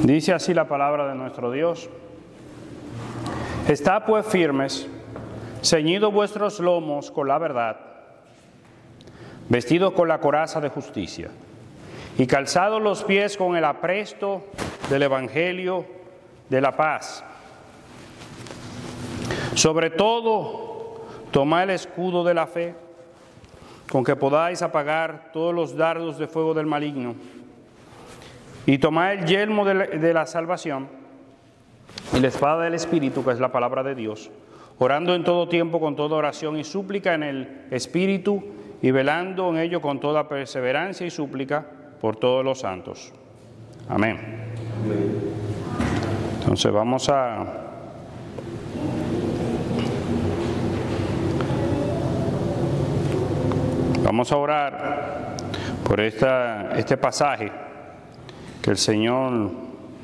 Dice así la palabra de nuestro Dios: Estad pues firmes, ceñidos vuestros lomos con la verdad, vestidos con la coraza de justicia, y calzados los pies con el apresto del Evangelio de la paz. Sobre todo, tomad el escudo de la fe, con que podáis apagar todos los dardos de fuego del maligno, y tomad el yelmo de la salvación y la espada del Espíritu, que es la palabra de Dios, orando en todo tiempo con toda oración y súplica en el Espíritu, y velando en ello con toda perseverancia y súplica por todos los santos. Amén. Entonces vamos a orar por este pasaje, que el Señor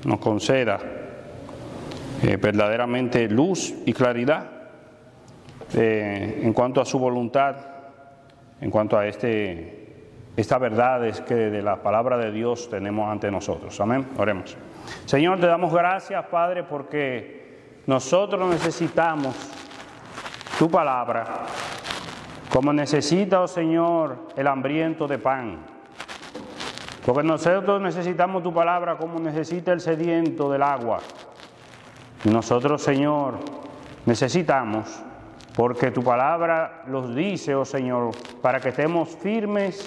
nos conceda verdaderamente luz y claridad en cuanto a su voluntad, en cuanto a estas verdades que de la palabra de Dios tenemos ante nosotros. Amén. Oremos. Señor, te damos gracias, Padre, porque nosotros necesitamos tu palabra, como necesita, oh Señor, el hambriento de pan. Porque nosotros necesitamos tu palabra como necesita el sediento del agua. Y nosotros, Señor, necesitamos, porque tu palabra los dice, oh Señor, para que estemos firmes,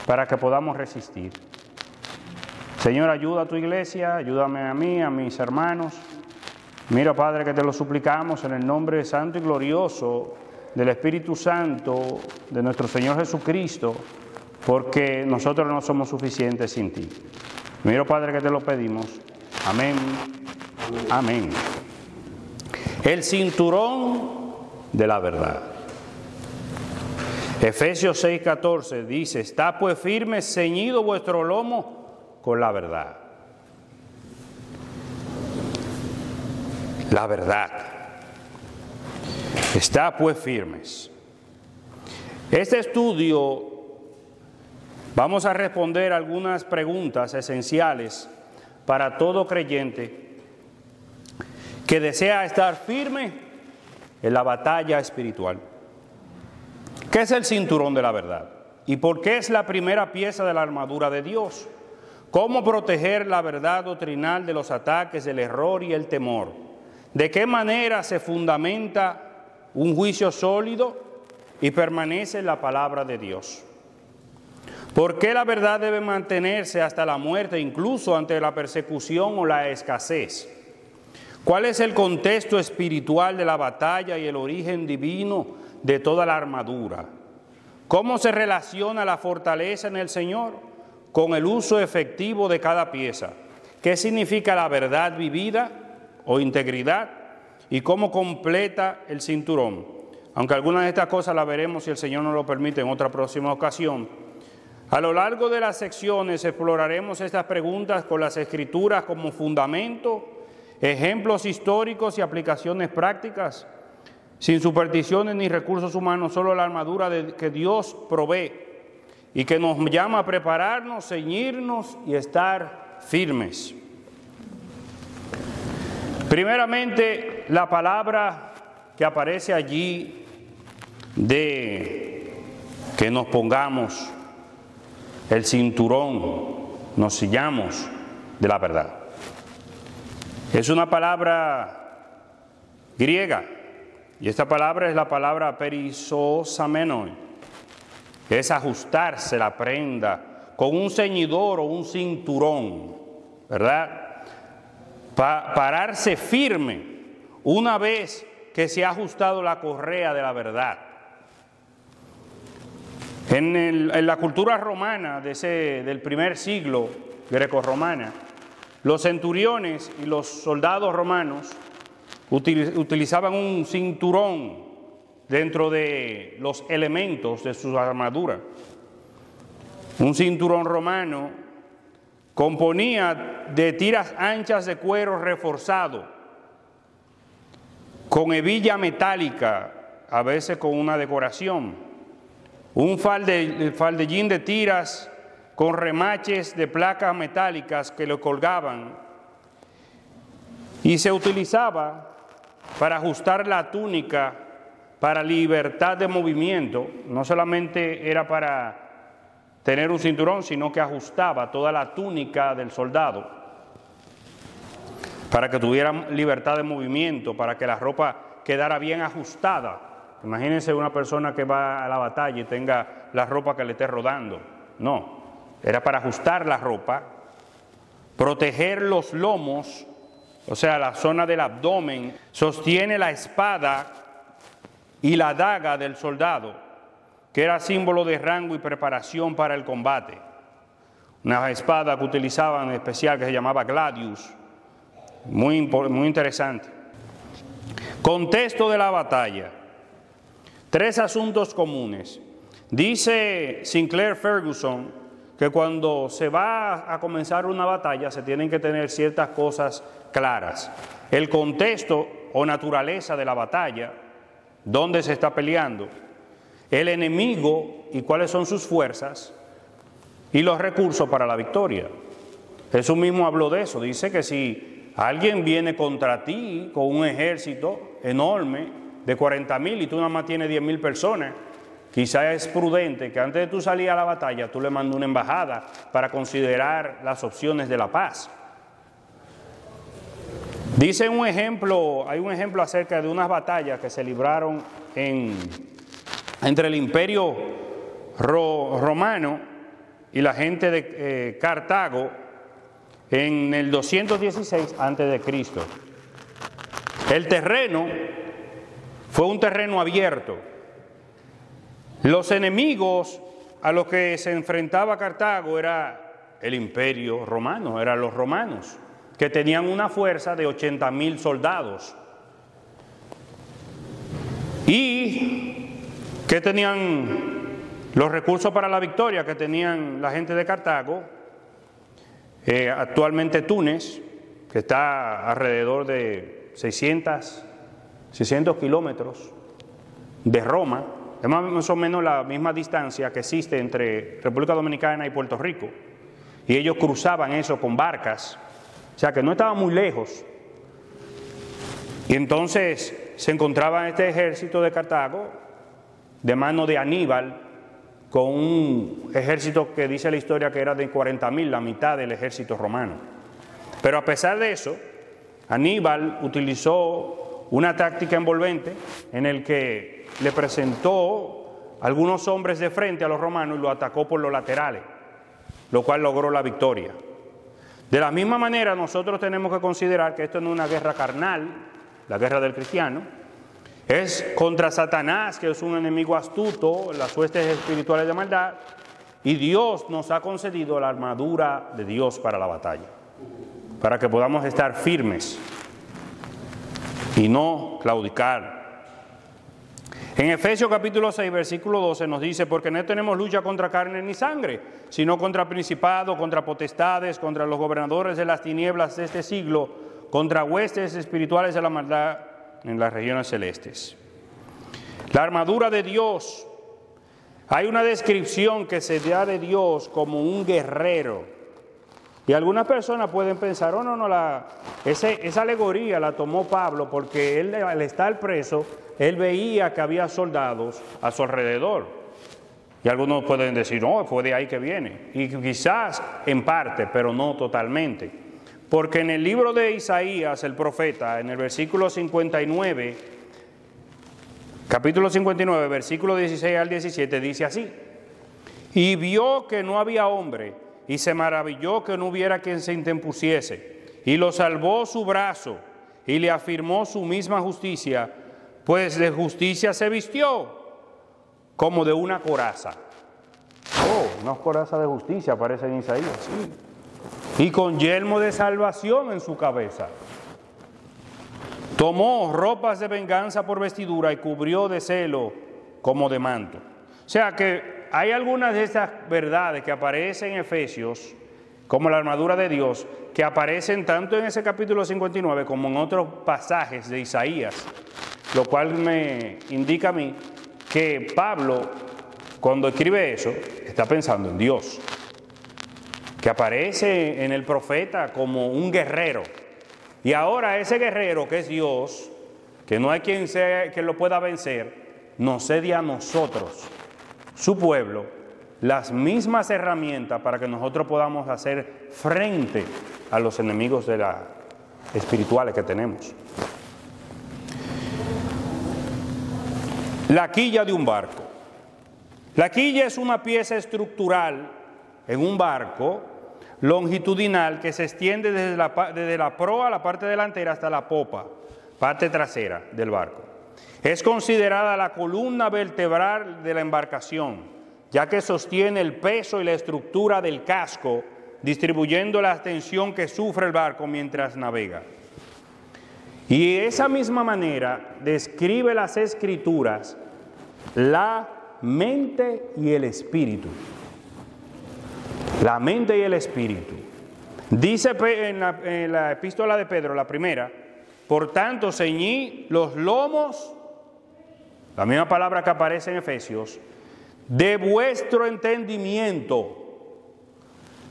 para que podamos resistir. Señor, ayuda a tu iglesia, ayúdame a mí, a mis hermanos. Mira, Padre, que te lo suplicamos en el nombre santo y glorioso del Espíritu Santo, de nuestro Señor Jesucristo, porque nosotros no somos suficientes sin ti. Mira, Padre, que te lo pedimos. Amén. Amén. El cinturón de la verdad. Efesios 6:14 dice: Está pues firme, ceñido vuestro lomo con la verdad. La verdad. Está pues firmes. Este estudio vamos a responder algunas preguntas esenciales para todo creyente que desea estar firme en la batalla espiritual. ¿Qué es el cinturón de la verdad? ¿Y por qué es la primera pieza de la armadura de Dios? ¿Cómo proteger la verdad doctrinal de los ataques del error y el temor? ¿De qué manera se fundamenta un juicio sólido y permanece en la palabra de Dios? ¿Por qué la verdad debe mantenerse hasta la muerte, incluso ante la persecución o la escasez? ¿Cuál es el contexto espiritual de la batalla y el origen divino de toda la armadura? ¿Cómo se relaciona la fortaleza en el Señor con el uso efectivo de cada pieza? ¿Qué significa la verdad vivida o integridad? ¿Y cómo completa el cinturón? Aunque algunas de estas cosas las veremos, si el Señor nos lo permite, en otra próxima ocasión. A lo largo de las secciones exploraremos estas preguntas con las Escrituras como fundamento, ejemplos históricos y aplicaciones prácticas, sin supersticiones ni recursos humanos, solo la armadura que Dios provee y que nos llama a prepararnos, ceñirnos y estar firmes. Primeramente, la palabra que aparece allí de que nos pongamos el cinturón, nos cillamos de la verdad. Es una palabra griega, y esta palabra es la palabra perisosamenoi, que es ajustarse la prenda con un ceñidor o un cinturón, ¿verdad? Pararse firme una vez que se ha ajustado la correa de la verdad. En la cultura romana del primer siglo, grecorromana, los centuriones y los soldados romanos utilizaban un cinturón dentro de los elementos de su armadura. Un cinturón romano componía de tiras anchas de cuero reforzado, con hebilla metálica, a veces con una decoración, un faldellín de tiras con remaches de placas metálicas que lo colgaban y se utilizaba para ajustar la túnica para libertad de movimiento. No solamente era para tener un cinturón, sino que ajustaba toda la túnica del soldado para que tuviera libertad de movimiento, para que la ropa quedara bien ajustada. Imagínense una persona que va a la batalla y tenga la ropa que le esté rodando. No, era para ajustar la ropa, proteger los lomos, o sea, la zona del abdomen. Sostiene la espada y la daga del soldado, que era símbolo de rango y preparación para el combate. Una espada que utilizaban en especial que se llamaba gladius, muy interesante. Contexto de la batalla. 3 asuntos comunes. Dice Sinclair Ferguson que cuando se va a comenzar una batalla se tienen que tener ciertas cosas claras. El contexto o naturaleza de la batalla, dónde se está peleando, el enemigo y cuáles son sus fuerzas y los recursos para la victoria. Jesús mismo habló de eso. Dice que si alguien viene contra ti con un ejército enorme de 40,000 y tú nada más tienes 10,000 personas, quizás es prudente que antes de tú salir a la batalla tú le mandes una embajada para considerar las opciones de la paz. Dice hay un ejemplo acerca de unas batallas que se libraron entre el imperio romano y la gente de Cartago en el 216 a.C. El terreno fue un terreno abierto. Los enemigos a los que se enfrentaba Cartago era el imperio romano, eran los romanos, que tenían una fuerza de 80,000 soldados. Y que tenían los recursos para la victoria que tenían la gente de Cartago. Actualmente Túnez, que está alrededor de 600 kilómetros de Roma, es más o menos la misma distancia que existe entre República Dominicana y Puerto Rico, y ellos cruzaban eso con barcas, o sea que no estaba muy lejos. Y entonces se encontraba este ejército de Cartago de mano de Aníbal, con un ejército que dice la historia que era de 40,000, la mitad del ejército romano. Pero a pesar de eso, Aníbal utilizó una táctica envolvente en el que le presentó algunos hombres de frente a los romanos y lo atacó por los laterales, lo cual logró la victoria. De la misma manera, nosotros tenemos que considerar que esto no es una guerra carnal, la guerra del cristiano, es contra Satanás, que es un enemigo astuto, las huestes espirituales de maldad, y Dios nos ha concedido la armadura de Dios para la batalla, para que podamos estar firmes y no claudicar. En Efesios capítulo 6, versículo 12 nos dice, porque no tenemos lucha contra carne ni sangre, sino contra principados, contra potestades, contra los gobernadores de las tinieblas de este siglo, contra huestes espirituales de la maldad en las regiones celestes. La armadura de Dios. Hay una descripción que se da de Dios como un guerrero. Y algunas personas pueden pensar, esa alegoría la tomó Pablo porque él, al estar preso, él veía que había soldados a su alrededor. Y algunos pueden decir, no, fue de ahí que viene. Y quizás en parte, pero no totalmente. Porque en el libro de Isaías, el profeta, en el versículo 59, capítulo 59, versículo 16 al 17, dice así: y vio que no había hombre, y se maravilló que no hubiera quien se interpusiese, y lo salvó su brazo, y le afirmó su misma justicia, pues de justicia se vistió, como de una coraza. Una coraza de justicia aparece en Isaías, sí. Y con yelmo de salvación en su cabeza. Tomó ropas de venganza por vestidura y cubrió de celo como de manto. O sea que hay algunas de estas verdades que aparecen en Efesios, como la armadura de Dios, que aparecen tanto en ese capítulo 59 como en otros pasajes de Isaías, lo cual me indica a mí que Pablo, cuando escribe eso, está pensando en Dios, que aparece en el profeta como un guerrero, Y ahora ese guerrero que es Dios, que no hay quien lo pueda vencer, nos cede a nosotros, su pueblo, las mismas herramientas para que nosotros podamos hacer frente a los enemigos espirituales que tenemos. La quilla de un barco. La quilla es una pieza estructural en un barco longitudinal que se extiende desde la proa, la parte delantera, hasta la popa, parte trasera del barco. Es considerada la columna vertebral de la embarcación, ya que sostiene el peso y la estructura del casco, distribuyendo la tensión que sufre el barco mientras navega. Y de esa misma manera describe las Escrituras la mente y el espíritu. La mente y el espíritu. Dice en la epístola de Pedro, la primera, por tanto ceñid los lomos, la misma palabra que aparece en Efesios, de vuestro entendimiento,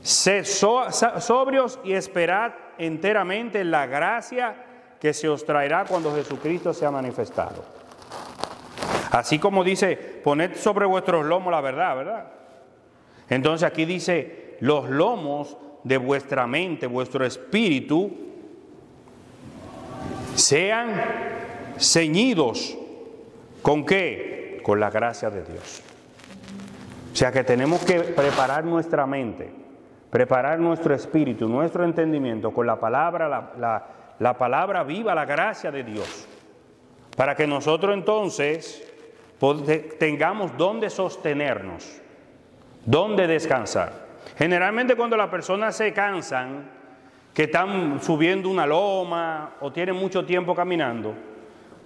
sed sobrios y esperad enteramente la gracia que se os traerá cuando Jesucristo sea manifestado. Así como dice, poned sobre vuestros lomos la verdad, ¿verdad? Entonces aquí dice, los lomos de vuestra mente, vuestro espíritu, sean ceñidos. ¿Con qué? Con la gracia de Dios. O sea que tenemos que preparar nuestra mente, preparar nuestro espíritu, nuestro entendimiento con la palabra, la palabra viva, la gracia de Dios, para que nosotros entonces tengamos donde sostenernos, donde descansar. Generalmente cuando las personas se cansan, que están subiendo una loma o tienen mucho tiempo caminando,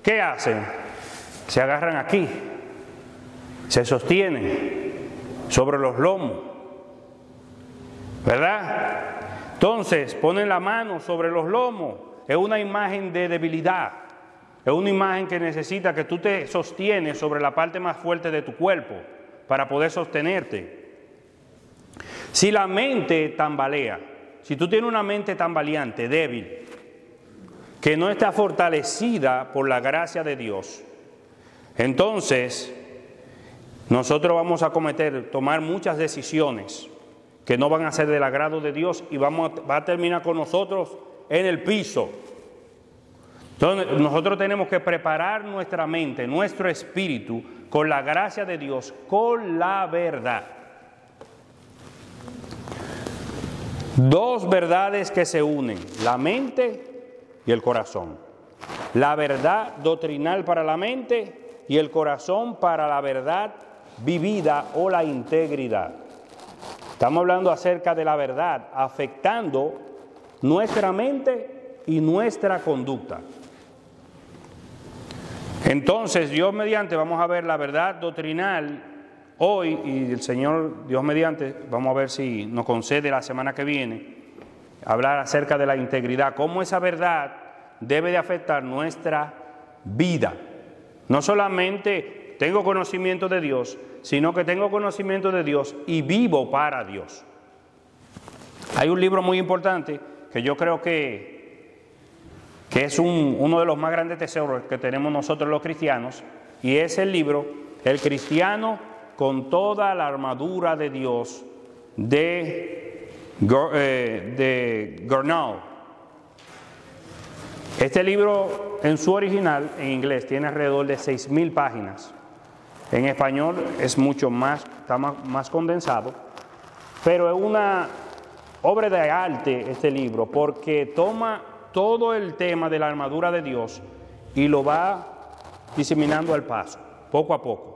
¿qué hacen? Se agarran aquí, se sostienen sobre los lomos, ¿verdad? Entonces ponen la mano sobre los lomos. Es una imagen de debilidad, es una imagen que necesita que tú te sostienes sobre la parte más fuerte de tu cuerpo para poder sostenerte. Si la mente tambalea, si tú tienes una mente tambaleante, débil, que no está fortalecida por la gracia de Dios, entonces nosotros vamos a tomar muchas decisiones que no van a ser del agrado de Dios y va a terminar con nosotros en el piso. Entonces nosotros tenemos que preparar nuestra mente, nuestro espíritu, con la gracia de Dios, con la verdad. Dos verdades que se unen, la mente y el corazón. La verdad doctrinal para la mente y el corazón para la verdad vivida o la integridad. Estamos hablando acerca de la verdad afectando nuestra mente y nuestra conducta. Entonces, Dios mediante, vamos a ver la verdad doctrinal hoy, y el Señor, Dios mediante, vamos a ver si nos concede la semana que viene, hablar acerca de la integridad, cómo esa verdad debe de afectar nuestra vida. No solamente tengo conocimiento de Dios, sino que tengo conocimiento de Dios y vivo para Dios. Hay un libro muy importante que yo creo que es uno de los más grandes tesoros que tenemos nosotros los cristianos, y es el libro El cristiano con toda la armadura de Dios de Gurnall. Este libro en su original, en inglés, tiene alrededor de 6,000 páginas. En español es mucho más, está más condensado, pero es una obra de arte este libro, porque toma todo el tema de la armadura de Dios y lo va diseminando al paso, poco a poco.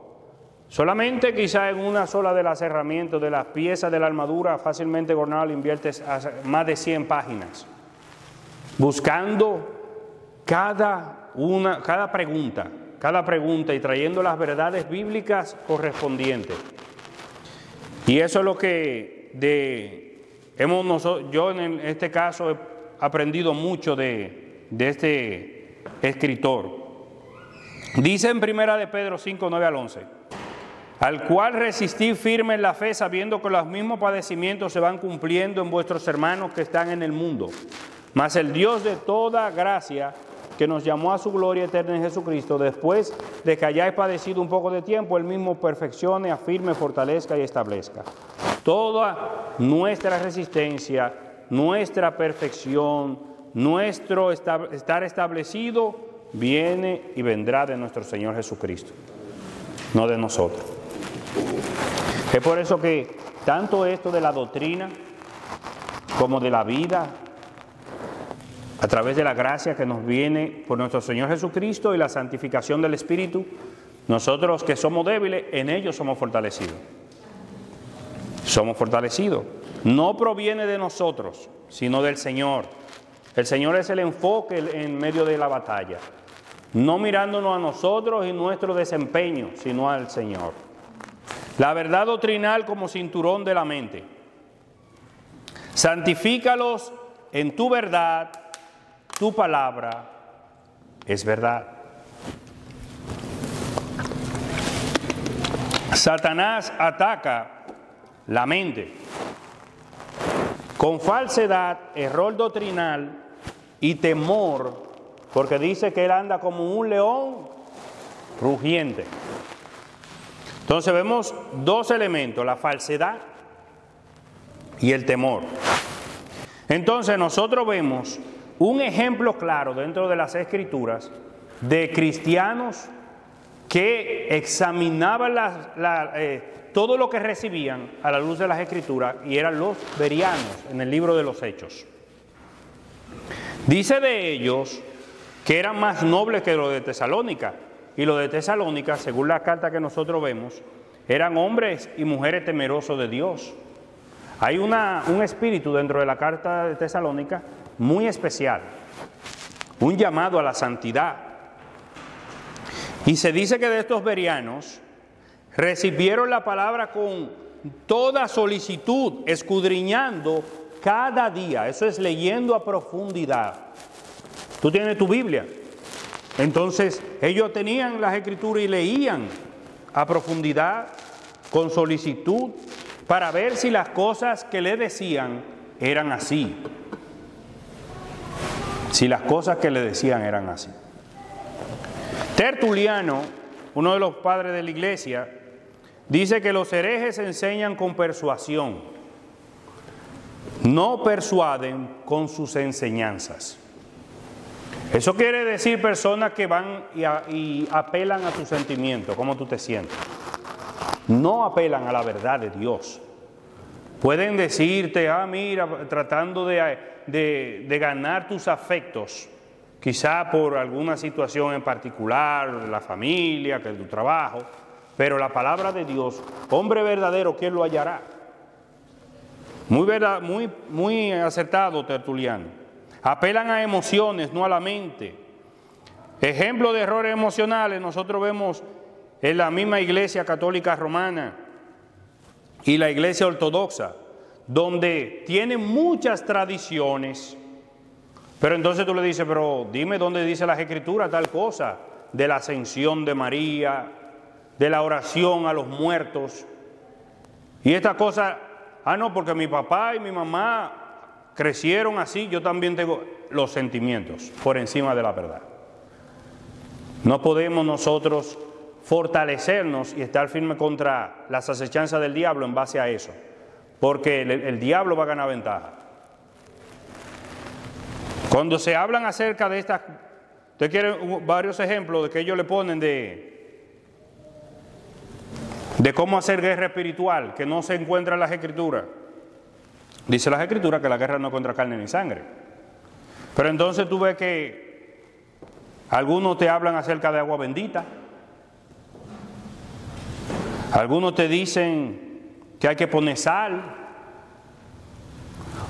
Solamente quizá en una sola de las herramientas, de las piezas de la armadura, fácilmente Gurnall invierte más de 100 páginas, buscando cada pregunta y trayendo las verdades bíblicas correspondientes. Y eso es lo que yo en este caso he aprendido mucho de este escritor. Dice en 1 de Pedro 5, 9 al 11, al cual resistid firme en la fe, sabiendo que los mismos padecimientos se van cumpliendo en vuestros hermanos que están en el mundo. Mas el Dios de toda gracia, que nos llamó a su gloria eterna en Jesucristo, después de que hayáis padecido un poco de tiempo, Él mismo perfeccione, afirme, fortalezca y establezca. Toda nuestra resistencia, nuestra perfección, nuestro estar establecido, viene y vendrá de nuestro Señor Jesucristo, no de nosotros. Es por eso que tanto esto de la doctrina como de la vida, a través de la gracia que nos viene por nuestro Señor Jesucristo y la santificación del Espíritu, nosotros que somos débiles, en ellos somos fortalecidos. Somos fortalecidos. No proviene de nosotros, sino del Señor. El Señor es el enfoque en medio de la batalla. No mirándonos a nosotros y nuestro desempeño, sino al Señor. La verdad doctrinal como cinturón de la mente. Santifícalos en tu verdad. Tu palabra es verdad. Satanás ataca la mente con falsedad, error doctrinal y temor, porque dice que él anda como un león rugiente. Entonces vemos dos elementos, la falsedad y el temor. Entonces nosotros vemos un ejemplo claro dentro de las Escrituras de cristianos que examinaban todo lo que recibían a la luz de las Escrituras, y eran los bereanos en el libro de los Hechos. Dice de ellos que eran más nobles que los de Tesalónica, y los de Tesalónica, según la carta que nosotros vemos, eran hombres y mujeres temerosos de Dios. Hay un espíritu dentro de la carta de Tesalónica muy especial, un llamado a la santidad. Y se dice que de estos bereanos recibieron la palabra con toda solicitud, escudriñando cada día. Eso es leyendo a profundidad. Tú tienes tu Biblia. Entonces ellos tenían las Escrituras y leían a profundidad, con solicitud, para ver si las cosas que le decían eran así. Si las cosas que le decían eran así. Tertuliano, uno de los padres de la iglesia, dice que los herejes enseñan con persuasión, no persuaden con sus enseñanzas. Eso quiere decir personas que van y apelan a tus sentimientos, cómo tú te sientes. No apelan a la verdad de Dios. Pueden decirte, mira, tratando de ganar tus afectos, quizá por alguna situación en particular, la familia, que es tu trabajo, pero la palabra de Dios, hombre verdadero, ¿quién lo hallará? Muy acertado Tertuliano. Apelan a emociones, no a la mente. Ejemplo de errores emocionales nosotros vemos en la misma Iglesia Católica Romana y la Iglesia Ortodoxa, donde tiene muchas tradiciones, pero entonces tú le dices, pero dime dónde dice las Escrituras tal cosa, de la ascensión de María, de la oración a los muertos, y esta cosa, no, porque mi papá y mi mamá crecieron así, yo también tengo los sentimientos por encima de la verdad. No podemos nosotros fortalecernos y estar firmes contra las acechanzas del diablo en base a eso, porque el diablo va a ganar ventaja. Cuando se hablan acerca de estas, usted quiere varios ejemplos de que ellos le ponen de cómo hacer guerra espiritual, que no se encuentra en las Escrituras. Dice las Escrituras que la guerra no es contra carne ni sangre. Pero entonces tú ves que algunos te hablan acerca de agua bendita. Algunos te dicen que hay que poner sal.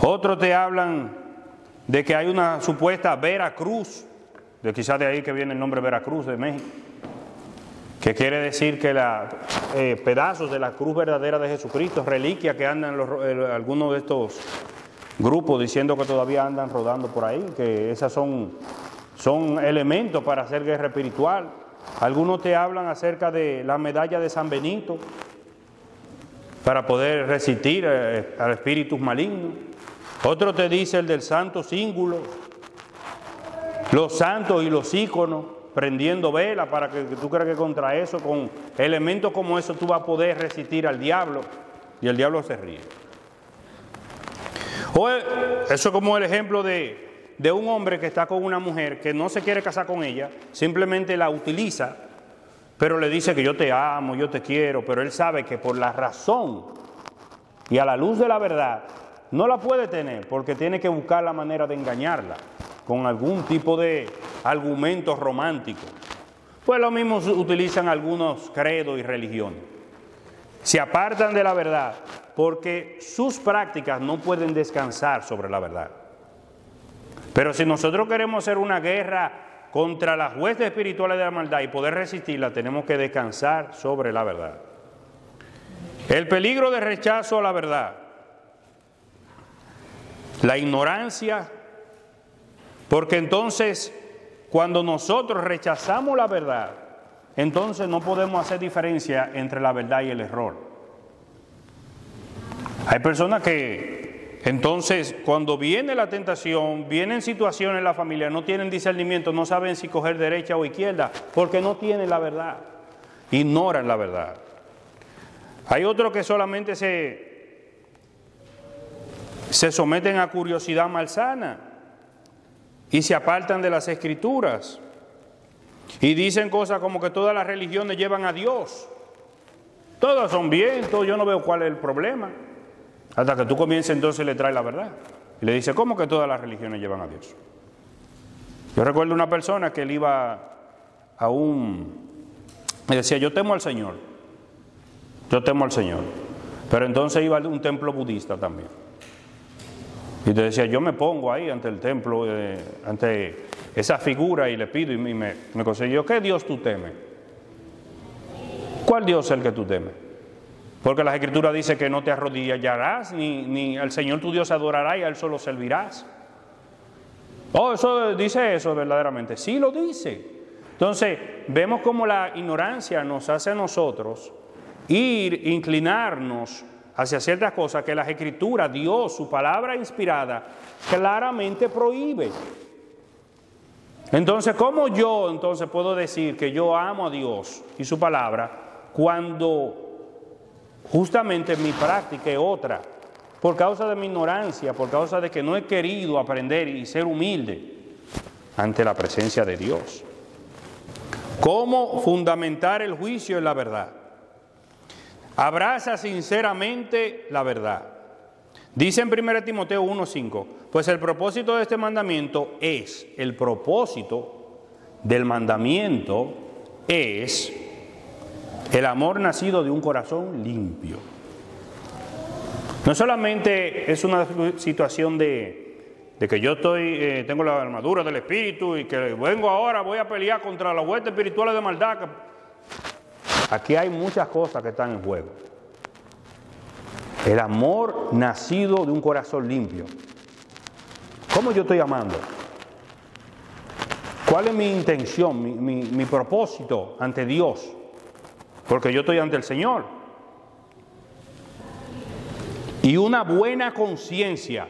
Otros te hablan de que hay una supuesta Veracruz, de quizás de ahí que viene el nombre Veracruz de México, que quiere decir que pedazos de la cruz verdadera de Jesucristo, reliquias que andan algunos de estos grupos diciendo que todavía andan rodando por ahí, que esas son elementos para hacer guerra espiritual. Algunos te hablan acerca de la medalla de San Benito para poder resistir a espíritus malignos. Otro te dice el del santo cíngulo, los santos y los íconos, prendiendo vela para que tú creas que contra eso, con elementos como eso, tú vas a poder resistir al diablo y el diablo se ríe. O eso es como el ejemplo de un hombre que está con una mujer que no se quiere casar con ella, simplemente la utiliza, pero le dice que yo te amo, yo te quiero, pero él sabe que por la razón y a la luz de la verdad no la puede tener porque tiene que buscar la manera de engañarla con algún tipo de argumentos románticos. Pues lo mismo utilizan algunos credos y religiones. Se apartan de la verdad porque sus prácticas no pueden descansar sobre la verdad. Pero si nosotros queremos hacer una guerra contra las huestes espirituales de la maldad y poder resistirla, tenemos que descansar sobre la verdad. El peligro de rechazo a la verdad, la ignorancia, porque entonces cuando nosotros rechazamos la verdad, entonces no podemos hacer diferencia entre la verdad y el error. Hay personas que entonces cuando viene la tentación, vienen situaciones en la familia, no tienen discernimiento, no saben si coger derecha o izquierda, porque no tienen la verdad, ignoran la verdad. Hay otros que solamente se someten a curiosidad malsana y se apartan de las escrituras y dicen cosas como que todas las religiones llevan a Dios. Todas son bien, yo no veo cuál es el problema. Hasta que tú comiences entonces le traes la verdad. Y le dice, ¿cómo que todas las religiones llevan a Dios? Yo recuerdo una persona que él iba a me decía, yo temo al Señor. Yo temo al Señor. Pero entonces iba a un templo budista también. Y te decía, yo me pongo ahí ante el templo, ante esa figura y le pido y me consiguió, ¿qué Dios tú temes? ¿Cuál Dios es el que tú temes? Porque la Escritura dice que no te arrodillarás, ni al Señor tu Dios adorarás y a Él solo servirás. Oh, eso dice eso verdaderamente. Sí lo dice. Entonces, vemos cómo la ignorancia nos hace a nosotros inclinarnos hacia ciertas cosas que las Escrituras, Dios, su palabra inspirada, claramente prohíbe. Entonces, ¿cómo yo entonces puedo decir que yo amo a Dios y su palabra cuando justamente mi práctica es otra? Por causa de mi ignorancia, por causa de que no he querido aprender y ser humilde ante la presencia de Dios. ¿Cómo fundamentar el juicio en la verdad? Abraza sinceramente la verdad. Dice en 1 Timoteo 1:5, pues el propósito de este mandamiento es, el propósito del mandamiento es el amor nacido de un corazón limpio. No solamente es una situación de que yo tengo la armadura del Espíritu y que vengo ahora, voy a pelear contra las huestes espirituales de maldad. Aquí hay muchas cosas que están en juego. El amor nacido de un corazón limpio. ¿Cómo yo estoy amando? ¿Cuál es mi intención, mi propósito ante Dios? Porque yo estoy ante el Señor. Y una buena conciencia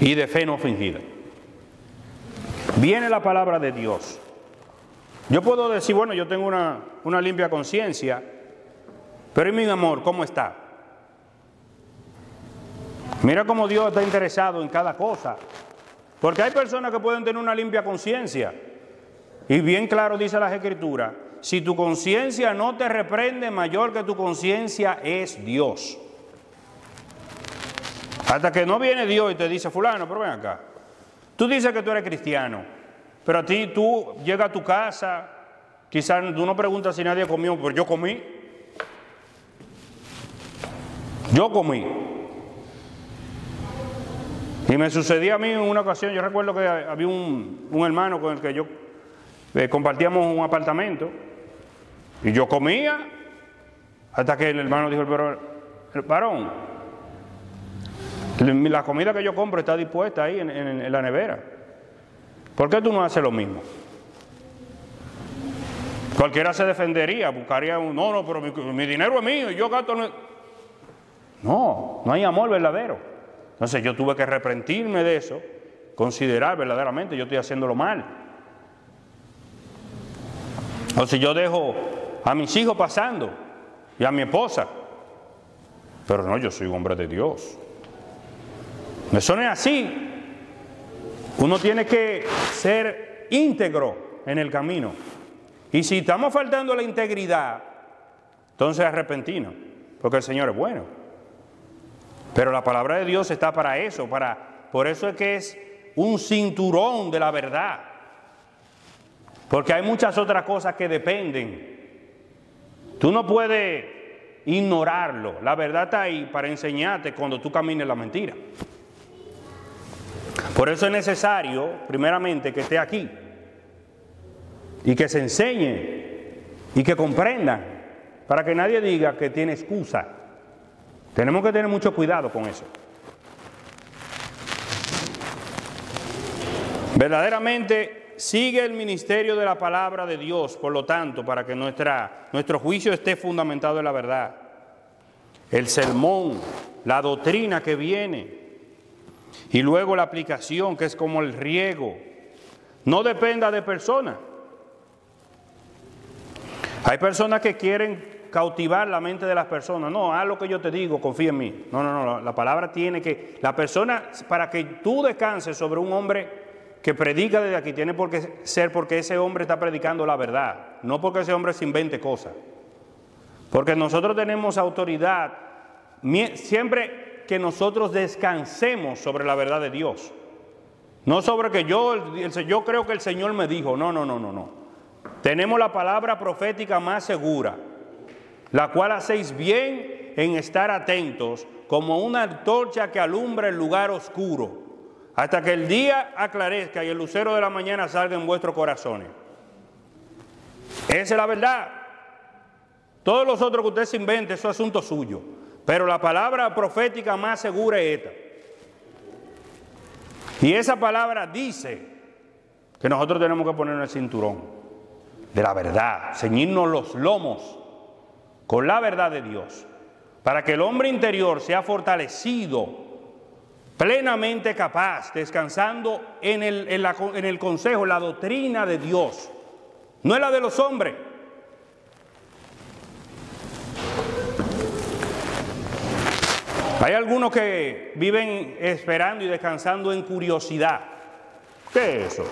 y de fe no fingida. Viene la palabra de Dios. Yo puedo decir, bueno, yo tengo una limpia conciencia, pero ¿y mi amor cómo está? Mira cómo Dios está interesado en cada cosa. Porque hay personas que pueden tener una limpia conciencia. Y bien claro dice las Escrituras, si tu conciencia no te reprende, mayor que tu conciencia es Dios. Hasta que no viene Dios y te dice, fulano, pero ven acá. Tú dices que tú eres cristiano, pero a ti tú llegas a tu casa, quizás tú no preguntas si nadie comió, pero yo comí. Yo comí. Y me sucedía a mí en una ocasión, yo recuerdo que había un hermano con el que yo compartíamos un apartamento, y yo comía, hasta que el hermano dijo, pero varón, la comida que yo compro está dispuesta ahí en la nevera. ¿Por qué tú no haces lo mismo? Cualquiera se defendería, buscaría no, pero mi dinero es mío y yo gasto. No hay amor verdadero. Entonces yo tuve que arrepentirme de eso, considerar verdaderamente yo estoy haciéndolo mal. O si yo dejo a mis hijos pasando y a mi esposa, pero no, yo soy un hombre de Dios. Eso no es así. Uno tiene que ser íntegro en el camino. Y si estamos faltando a la integridad, entonces arrepentirnos, porque el Señor es bueno. Pero la palabra de Dios está para eso, por eso es que es un cinturón de la verdad. Porque hay muchas otras cosas que dependen. Tú no puedes ignorarlo. La verdad está ahí para enseñarte cuando tú camines la mentira. Por eso es necesario, primeramente, que esté aquí y que se enseñe y que comprendan, para que nadie diga que tiene excusa. Tenemos que tener mucho cuidado con eso. Verdaderamente sigue el ministerio de la palabra de Dios, por lo tanto, para que nuestro juicio esté fundamentado en la verdad. El sermón, la doctrina que viene, y luego la aplicación, que es como el riego. No dependa de personas. Hay personas que quieren cautivar la mente de las personas. No, haz lo que yo te digo, confía en mí. No. La palabra tiene que... La persona, para que tú descanses sobre un hombre que predica desde aquí, tiene por qué ser porque ese hombre está predicando la verdad. No porque ese hombre se invente cosas. Porque nosotros tenemos autoridad siempre que nosotros descansemos sobre la verdad de Dios. No sobre que yo creo que el Señor me dijo. No. Tenemos la palabra profética más segura, la cual hacéis bien en estar atentos, como una antorcha que alumbra el lugar oscuro, hasta que el día aclarezca y el lucero de la mañana salga en vuestros corazones. Esa es la verdad. Todos los otros que usted se invente, eso es asunto suyo. Pero la palabra profética más segura es esta. Y esa palabra dice que nosotros tenemos que ponernos el cinturón de la verdad, ceñirnos los lomos con la verdad de Dios, para que el hombre interior sea fortalecido, plenamente capaz, descansando en el consejo, en la doctrina de Dios, no es la de los hombres. Hay algunos que viven esperando y descansando en curiosidad. ¿Qué es eso?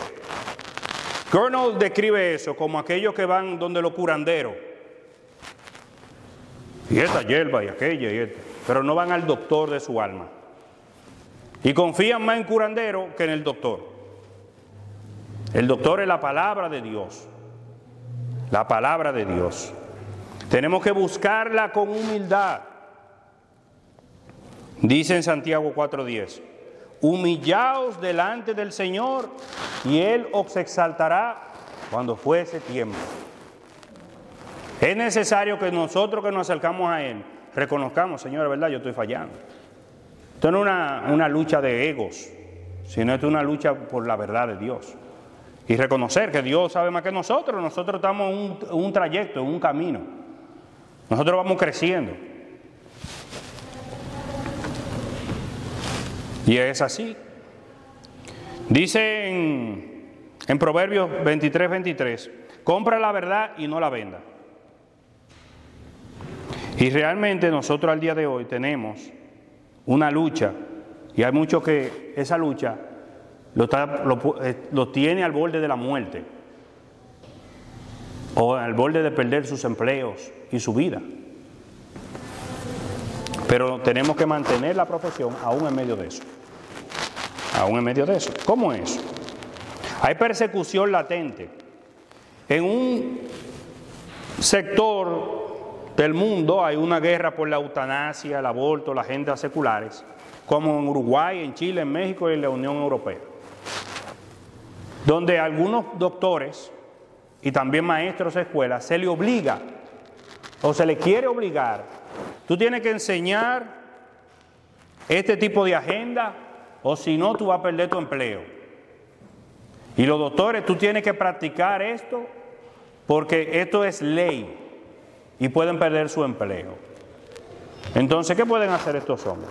Gurnall describe eso como aquellos que van donde los curanderos. Y esta hierba y aquella y esta. Pero no van al doctor de su alma. Y confían más en curandero que en el doctor. El doctor es la palabra de Dios. La palabra de Dios. Tenemos que buscarla con humildad. Dice en Santiago 4:10, humillaos delante del Señor y Él os exaltará cuando fuese tiempo. Es necesario que nosotros que nos acercamos a Él reconozcamos, Señor, verdad, yo estoy fallando. Esto no es una lucha de egos, sino es una lucha por la verdad de Dios. Y reconocer que Dios sabe más que nosotros. Nosotros estamos en un trayecto, en un camino. Nosotros vamos creciendo. Y es así. Dice en Proverbios 23:23, compra la verdad y no la venda. Y realmente nosotros al día de hoy tenemos una lucha, y hay muchos que esa lucha lo tiene al borde de la muerte, o al borde de perder sus empleos y su vida. Pero tenemos que mantener la profesión aún en medio de eso. Aún en medio de eso. ¿Cómo es? Hay persecución latente. En un sector del mundo hay una guerra por la eutanasia, el aborto, las agendas seculares, como en Uruguay, en Chile, en México y en la Unión Europea, donde algunos doctores y también maestros de escuela se le obliga o se le quiere obligar. Tú tienes que enseñar este tipo de agenda o si no tú vas a perder tu empleo. Y los doctores, tú tienes que practicar esto porque esto es ley y pueden perder su empleo. Entonces, ¿qué pueden hacer estos hombres?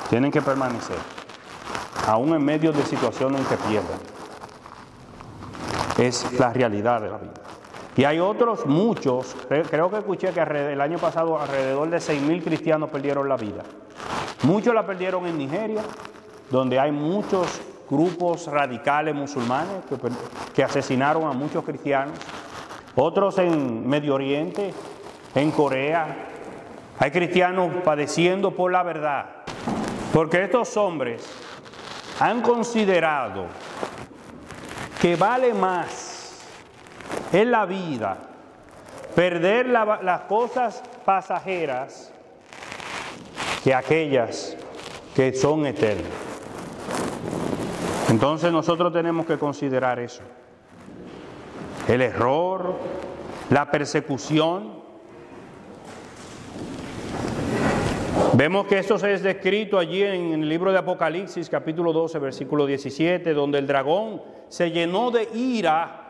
Tienen que permanecer, aún en medio de situaciones en que pierdan. Es la realidad de la vida. Y hay otros, muchos, creo que escuché que el año pasado alrededor de 6.000 cristianos perdieron la vida. Muchos la perdieron en Nigeria, donde hay muchos grupos radicales musulmanes que asesinaron a muchos cristianos. Otros en Medio Oriente, en Corea. Hay cristianos padeciendo por la verdad. Porque estos hombres han considerado que vale más en la vida perder las cosas pasajeras que aquellas que son eternas. Entonces nosotros tenemos que considerar eso. El error, la persecución. Vemos que esto es descrito allí en el libro de Apocalipsis, capítulo 12, versículo 17, donde el dragón se llenó de ira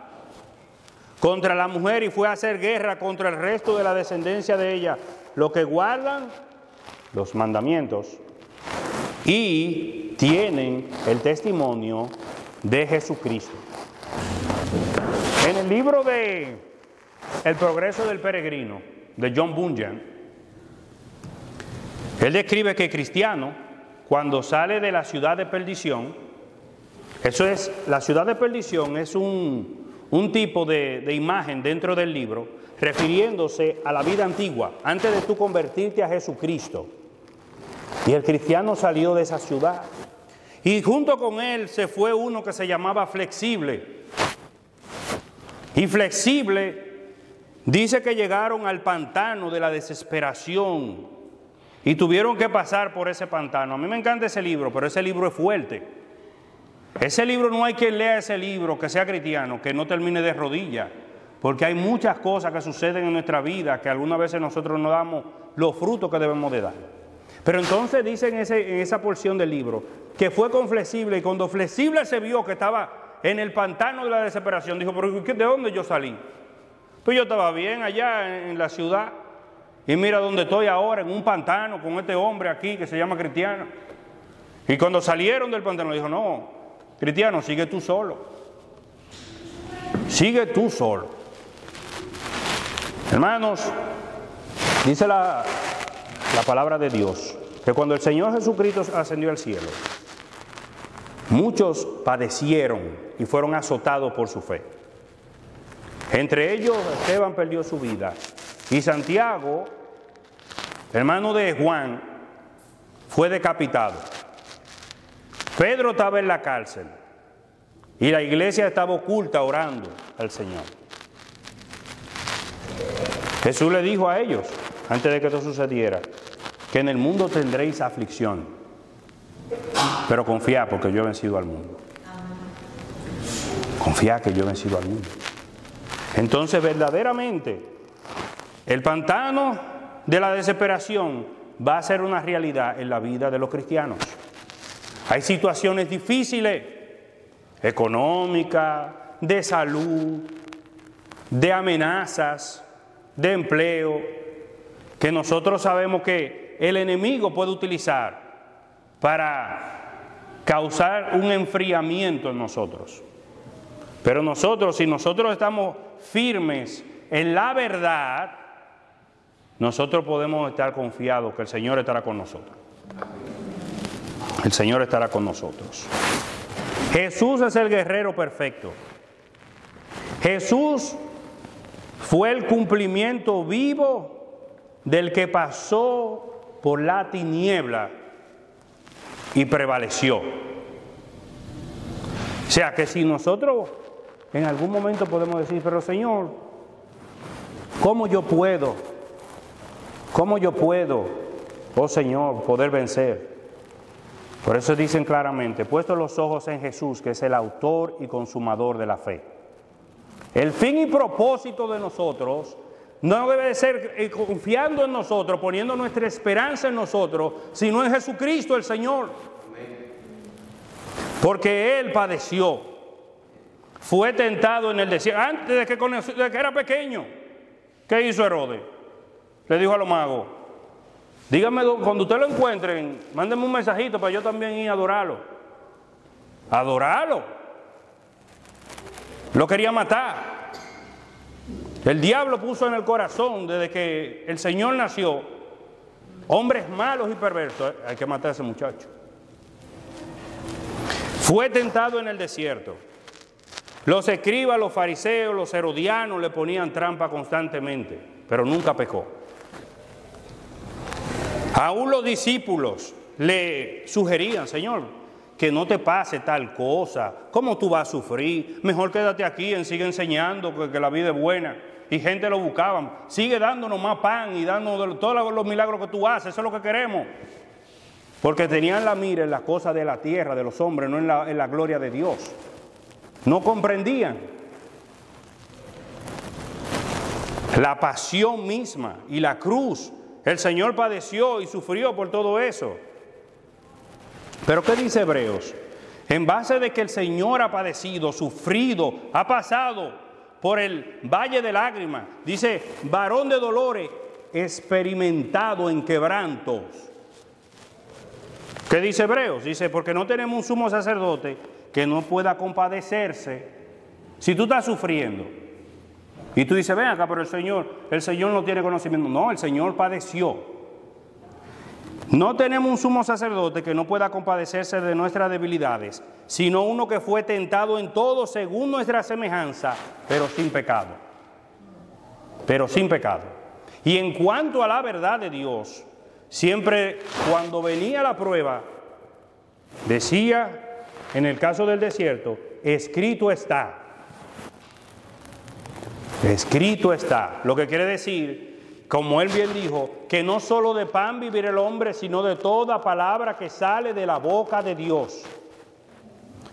contra la mujer y fue a hacer guerra contra el resto de la descendencia de ella, los que guardan los mandamientos y tienen el testimonio de Jesucristo. En el libro de El progreso del peregrino, de John Bunyan, él describe que el cristiano, cuando sale de la ciudad de perdición, la ciudad de perdición es un tipo de imagen dentro del libro, refiriéndose a la vida antigua, antes de tú convertirte a Jesucristo. Y el cristiano salió de esa ciudad. Y junto con él se fue uno que se llamaba Flexible. Y Flexible dice que llegaron al pantano de la desesperación y tuvieron que pasar por ese pantano. A mí me encanta ese libro, pero ese libro es fuerte. Ese libro no hay quien lea ese libro, que sea cristiano, que no termine de rodillas, porque hay muchas cosas que suceden en nuestra vida que algunas veces nosotros no damos los frutos que debemos de dar. Pero entonces dice en esa porción del libro que fue con Flexible, y cuando Flexible se vio que estaba en el pantano de la desesperación, dijo, ¿pero de dónde yo salí? Pues yo estaba bien allá en la ciudad y mira dónde estoy ahora, en un pantano con este hombre aquí que se llama cristiano. Y cuando salieron del pantano dijo, no, cristiano, sigue tú solo. Sigue tú solo. Hermanos, dice la palabra de Dios, que cuando el Señor Jesucristo ascendió al cielo, muchos padecieron y fueron azotados por su fe. Entre ellos, Esteban perdió su vida. Y Santiago, hermano de Juan, fue decapitado. Pedro estaba en la cárcel. Y la iglesia estaba oculta orando al Señor. Jesús le dijo a ellos, antes de que esto sucediera, que en el mundo tendréis aflicción, pero confiad porque yo he vencido al mundo. Confiad que yo he vencido al mundo. Entonces verdaderamente el pantano de la desesperación va a ser una realidad en la vida de los cristianos. Hay situaciones difíciles, económicas, de salud, de amenazas, de empleo, que nosotros sabemos que el enemigo puede utilizar para causar un enfriamiento en nosotros. Pero nosotros, si nosotros estamos firmes en la verdad, nosotros podemos estar confiados que el Señor estará con nosotros. El Señor estará con nosotros. Jesús es el guerrero perfecto. Jesús fue el cumplimiento vivo del que pasó por la tiniebla y prevaleció. O sea que si nosotros en algún momento podemos decir, pero Señor, ¿cómo yo puedo, oh Señor, poder vencer? Por eso dicen claramente, puestos los ojos en Jesús, que es el autor y consumador de la fe. El fin y propósito de nosotros no debe de ser confiando en nosotros, poniendo nuestra esperanza en nosotros, sino en Jesucristo el Señor. Porque Él padeció. Fue tentado en el desierto. Antes de que era pequeño, ¿qué hizo Herodes? Le dijo a los magos, Dígame, cuando usted lo encuentren, mándenme un mensajito para yo también ir a adorarlo. Adorarlo. Lo quería matar. El diablo puso en el corazón, desde que el Señor nació, hombres malos y perversos. Hay que matar a ese muchacho. Fue tentado en el desierto. Los escribas, los fariseos, los herodianos le ponían trampa constantemente, pero nunca pecó. Aún los discípulos le sugerían: Señor, que no te pase tal cosa, ¿cómo tú vas a sufrir? Mejor quédate aquí, sigue enseñando que la vida es buena. Y gente lo buscaban: sigue dándonos más pan y dándonos todos los milagros que tú haces, eso es lo que queremos. Porque tenían la mira en las cosas de la tierra, de los hombres, no en la gloria de Dios. No comprendían la pasión misma y la cruz. El Señor padeció y sufrió por todo eso. Pero ¿qué dice Hebreos? En base de que el Señor ha padecido, sufrido, ha pasado por el valle de lágrimas, dice: varón de dolores, experimentado en quebrantos. ¿Qué dice Hebreos? Dice: porque no tenemos un sumo sacerdote que no pueda compadecerse. Si tú estás sufriendo y tú dices: ven acá, pero el Señor no tiene conocimiento. No, el Señor padeció. No tenemos un sumo sacerdote que no pueda compadecerse de nuestras debilidades, sino uno que fue tentado en todo según nuestra semejanza, pero sin pecado. Pero sin pecado. Y en cuanto a la verdad de Dios, siempre cuando venía la prueba, decía, en el caso del desierto: escrito está. Escrito está. Lo que quiere decir, como él bien dijo, que no solo de pan vivirá el hombre, sino de toda palabra que sale de la boca de Dios.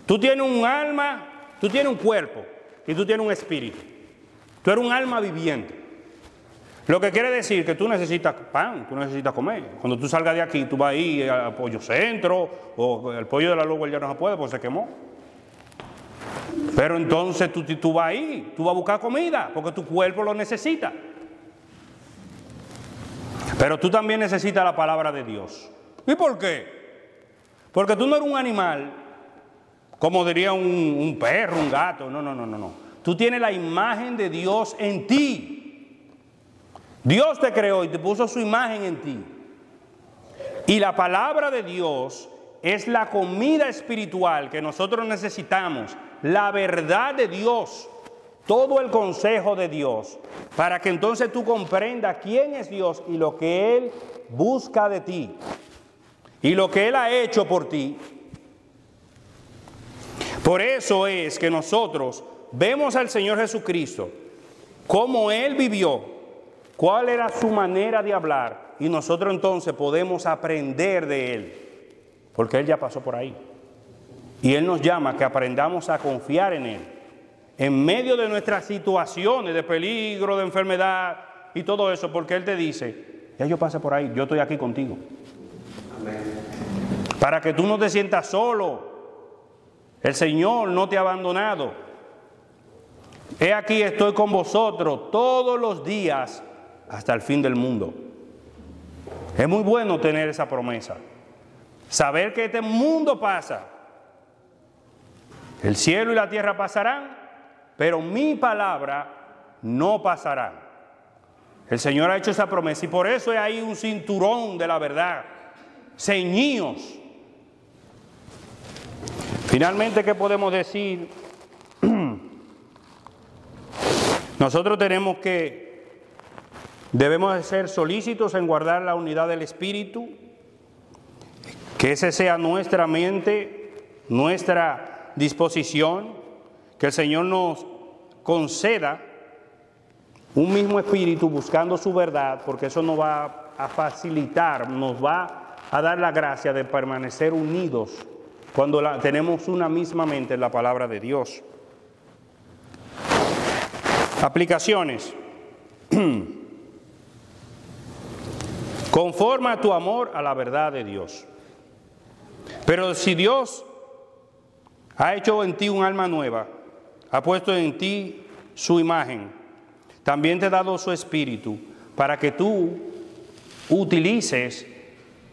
Tú tienes un alma, tú tienes un cuerpo y tú tienes un espíritu. Tú eres un alma viviente. Lo que quiere decir que tú necesitas pan, tú necesitas comer. Cuando tú salgas de aquí, tú vas a ir al Pollo Centro, o el pollo de la Lugo ya no se puede porque se quemó. Pero entonces tú vas a ir, tú vas a buscar comida, porque tu cuerpo lo necesita. Pero tú también necesitas la palabra de Dios. ¿Y por qué? Porque tú no eres un animal, como diría un perro, un gato. No. Tú tienes la imagen de Dios en ti. Dios te creó y te puso su imagen en ti. Y la palabra de Dios es la comida espiritual que nosotros necesitamos, la verdad de Dios, todo el consejo de Dios, para que entonces tú comprendas quién es Dios y lo que Él busca de ti y lo que Él ha hecho por ti. Por eso es que nosotros vemos al Señor Jesucristo, cómo Él vivió, cuál era su manera de hablar, y nosotros entonces podemos aprender de Él, porque Él ya pasó por ahí. Y Él nos llama a que aprendamos a confiar en Él, en medio de nuestras situaciones de peligro, de enfermedad y todo eso, porque Él te dice: ya yo pasé por ahí, yo estoy aquí contigo. Amén. Para que tú no te sientas solo. El Señor no te ha abandonado. He aquí, estoy con vosotros todos los días hasta el fin del mundo. Es muy bueno tener esa promesa. Saber que este mundo pasa. El cielo y la tierra pasarán, pero mi palabra no pasará. El Señor ha hecho esa promesa y por eso hay un cinturón de la verdad. Ceñíos. Finalmente, ¿qué podemos decir? Nosotros debemos de ser solícitos en guardar la unidad del Espíritu, que ese sea nuestra mente, nuestra disposición, que el Señor nos conceda un mismo espíritu buscando su verdad, porque eso nos va a facilitar, nos va a dar la gracia de permanecer unidos cuando tenemos una misma mente en la palabra de Dios. Aplicaciones. Conforma tu amor a la verdad de Dios. Pero si Dios ha hecho en ti un alma nueva, ha puesto en ti su imagen, también te ha dado su espíritu, para que tú utilices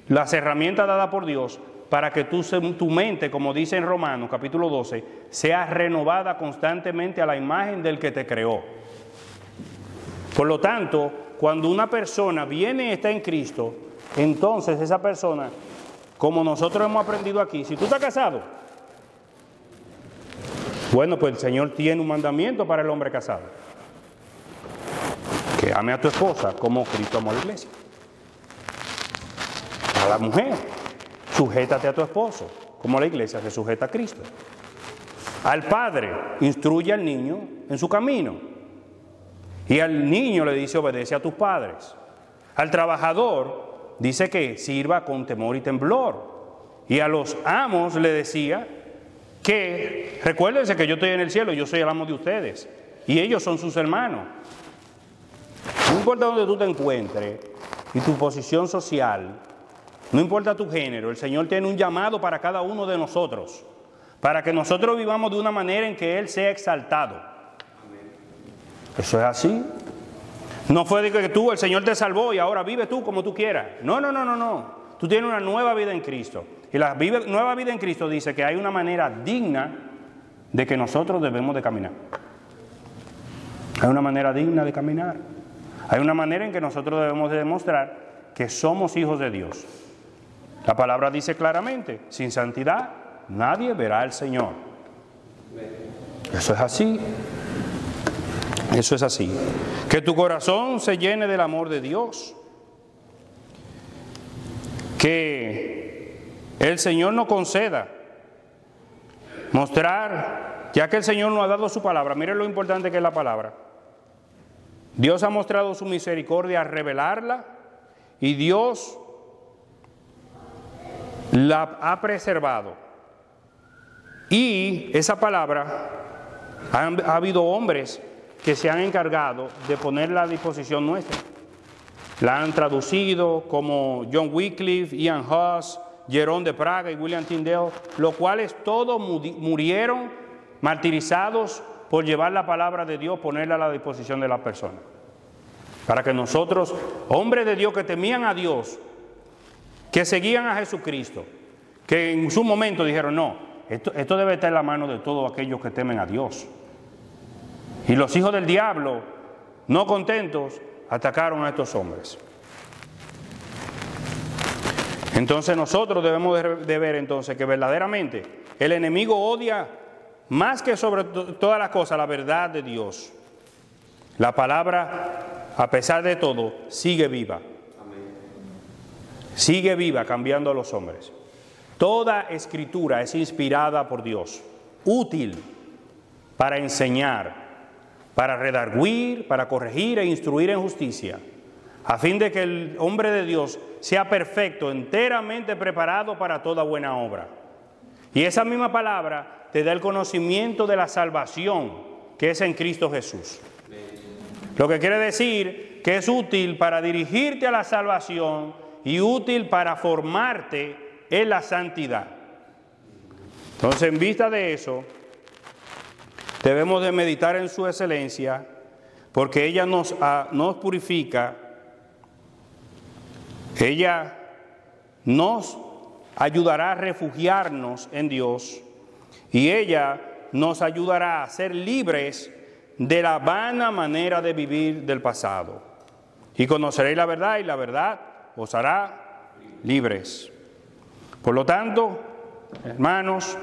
las herramientas dadas por Dios para que tu mente, como dice en Romanos capítulo 12, sea renovada constantemente a la imagen del que te creó. Por lo tanto, cuando una persona viene y está en Cristo, entonces esa persona, como nosotros hemos aprendido aquí, si tú estás casado, bueno, pues el Señor tiene un mandamiento para el hombre casado: que ame a tu esposa como Cristo amó a la iglesia. A la mujer, sujétate a tu esposo como la iglesia se sujeta a Cristo. Al padre, instruye al niño en su camino, y al niño le dice: obedece a tus padres. Al trabajador dice que sirva con temor y temblor, y a los amos le decía que recuérdense que yo estoy en el cielo, yo soy el amo de ustedes y ellos son sus hermanos. No importa dónde tú te encuentres y tu posición social, no importa tu género, el Señor tiene un llamado para cada uno de nosotros, para que nosotros vivamos de una manera en que Él sea exaltado. Eso es así. No fue de que tú, el Señor te salvó y ahora vive tú como tú quieras. No. Tú tienes una nueva vida en Cristo. Y la nueva vida en Cristo dice que hay una manera digna de que nosotros debemos de caminar. Hay una manera digna de caminar. Hay una manera en que nosotros debemos de demostrar que somos hijos de Dios. La palabra dice claramente: sin santidad nadie verá al Señor. Eso es así. Eso es así. Que tu corazón se llene del amor de Dios. Que el Señor nos conceda mostrar, ya que el Señor nos ha dado su palabra. Miren lo importante que es la palabra. Dios ha mostrado su misericordia al revelarla, y Dios la ha preservado. Y esa palabra, ha habido hombres que se han encargado de ponerla a disposición nuestra. La han traducido, como John Wycliffe, Ian Hus, Jerón de Praga y William Tyndale, los cuales todos murieron martirizados por llevar la palabra de Dios, ponerla a la disposición de las personas. Para que nosotros, hombres de Dios que temían a Dios, que seguían a Jesucristo, que en su momento dijeron: no, esto debe estar en la mano de todos aquellos que temen a Dios. Y los hijos del diablo, no contentos, atacaron a estos hombres. Entonces nosotros debemos de ver entonces que verdaderamente el enemigo odia más que sobre todas las cosas la verdad de Dios. La palabra, a pesar de todo, sigue viva. Sigue viva, cambiando a los hombres. Toda escritura es inspirada por Dios, útil para enseñar, para redarguir, para corregir e instruir en justicia, a fin de que el hombre de Dios sea perfecto, enteramente preparado para toda buena obra. Y esa misma palabra te da el conocimiento de la salvación que es en Cristo Jesús. Lo que quiere decir que es útil para dirigirte a la salvación y útil para formarte en la santidad. Entonces, en vista de eso, debemos de meditar en su excelencia, porque ella nos purifica, ella nos ayudará a refugiarnos en Dios, y ella nos ayudará a ser libres de la vana manera de vivir del pasado. Y conoceréis la verdad, y la verdad os hará libres. Por lo tanto, hermanos,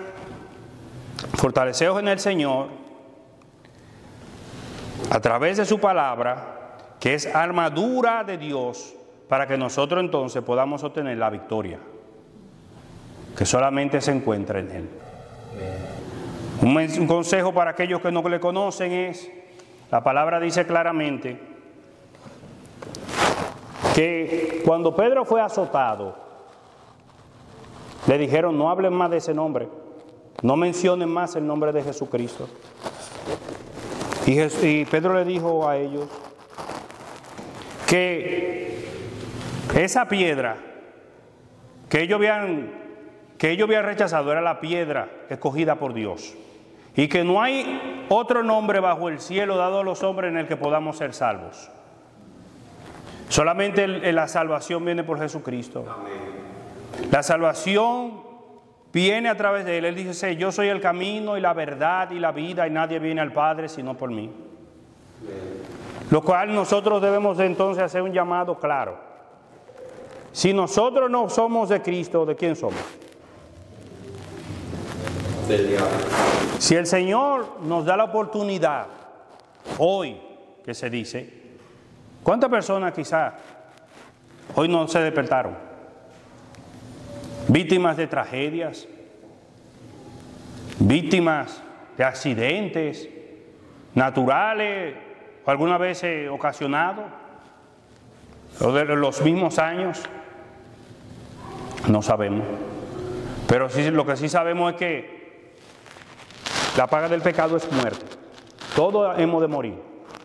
fortaleceos en el Señor a través de su palabra, que es armadura de Dios, para que nosotros entonces podamos obtener la victoria que solamente se encuentra en Él. Un consejo para aquellos que no le conocen es: la palabra dice claramente que cuando Pedro fue azotado, le dijeron: no hablen más de ese nombre, no mencionen más el nombre de Jesucristo. Y Pedro le dijo a ellos que esa piedra que ellos habían rechazado era la piedra escogida por Dios, y que no hay otro nombre bajo el cielo dado a los hombres en el que podamos ser salvos. Solamente la salvación viene por Jesucristo. La salvación viene a través de Él. Él dice, yo soy el camino y la verdad y la vida, y nadie viene al Padre sino por mí. Lo cual nosotros debemos entonces hacer un llamado claro. Si nosotros no somos de Cristo, ¿de quién somos? Del diablo. Si el Señor nos da la oportunidad, hoy que se dice, ¿cuántas personas quizás hoy no se despertaron? Víctimas de tragedias, víctimas de accidentes naturales o alguna vez ocasionados, o de los mismos años, no sabemos. Pero sí, lo que sí sabemos es que la paga del pecado es muerte. Todos hemos de morir,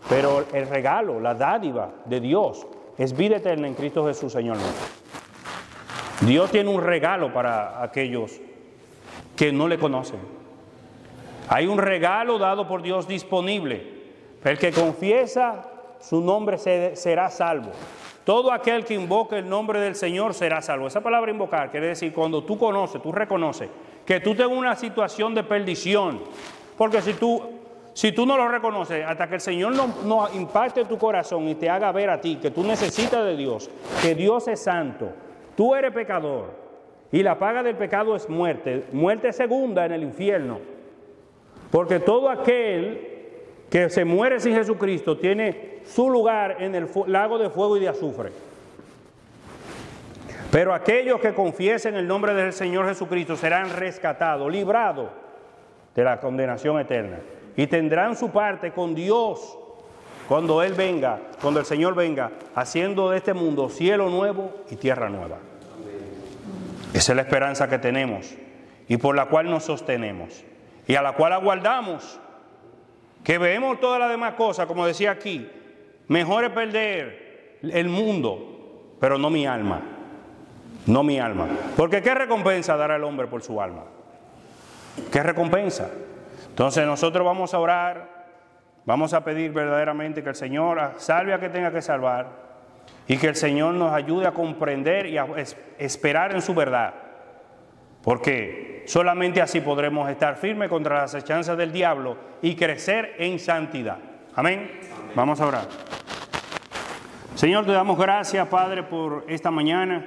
pero el regalo, la dádiva de Dios es vida eterna en Cristo Jesús, Señor nuestro. Dios tiene un regalo para aquellos que no le conocen. Hay un regalo dado por Dios disponible. El que confiesa su nombre será salvo. Todo aquel que invoque el nombre del Señor será salvo. Esa palabra invocar quiere decir cuando tú conoces, tú reconoces que tú tienes una situación de perdición. Porque si tú no lo reconoces, hasta que el Señor no impacte tu corazón y te haga ver a ti que tú necesitas de Dios, que Dios es santo, tú eres pecador y la paga del pecado es muerte, muerte segunda en el infierno. Porque todo aquel que se muere sin Jesucristo tiene su lugar en el lago de fuego y de azufre. Pero aquellos que confiesen el nombre del Señor Jesucristo serán rescatados, librados de la condenación eterna y tendrán su parte con Dios cuando Él venga, cuando el Señor venga, haciendo de este mundo cielo nuevo y tierra nueva. Esa es la esperanza que tenemos y por la cual nos sostenemos y a la cual aguardamos. Que vemos todas las demás cosas, como decía aquí, mejor es perder el mundo, pero no mi alma. No mi alma. Porque ¿qué recompensa dará el hombre por su alma? ¿Qué recompensa? Entonces nosotros vamos a orar, vamos a pedir verdaderamente que el Señor salve a que tenga que salvar y que el Señor nos ayude a comprender y a esperar en su verdad. Porque solamente así podremos estar firmes contra las acechanzas del diablo y crecer en santidad. Amén. Vamos a orar. Señor, te damos gracias, Padre, por esta mañana.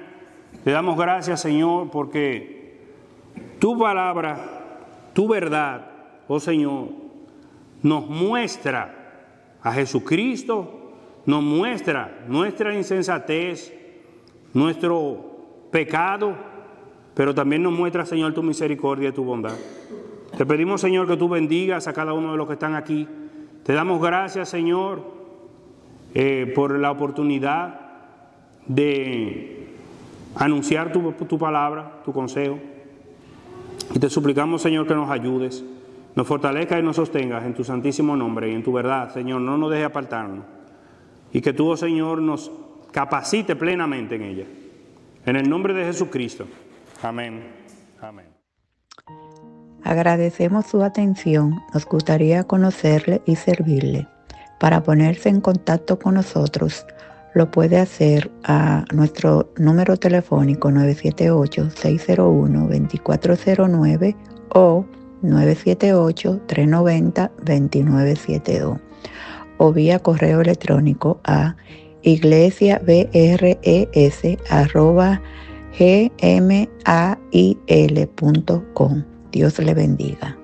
Te damos gracias, Señor, porque tu palabra, tu verdad, oh Señor, nos muestra a Jesucristo, nos muestra nuestra insensatez, nuestro pecado, pero también nos muestra, Señor, tu misericordia y tu bondad. Te pedimos, Señor, que tú bendigas a cada uno de los que están aquí. Te damos gracias, Señor, por la oportunidad de anunciar tu palabra, tu consejo. Y te suplicamos, Señor, que nos ayudes, nos fortalezcas y nos sostengas en tu santísimo nombre y en tu verdad, Señor. No nos dejes apartarnos. Y que tú, oh Señor, nos capacite plenamente en ella. En el nombre de Jesucristo. Amén. Amén. Agradecemos su atención. Nos gustaría conocerle y servirle. Para ponerse en contacto con nosotros, lo puede hacer a nuestro número telefónico 978-601-2409 o 978-390-2972 o vía correo electrónico a iglesiabres@gmail.com. Dios le bendiga.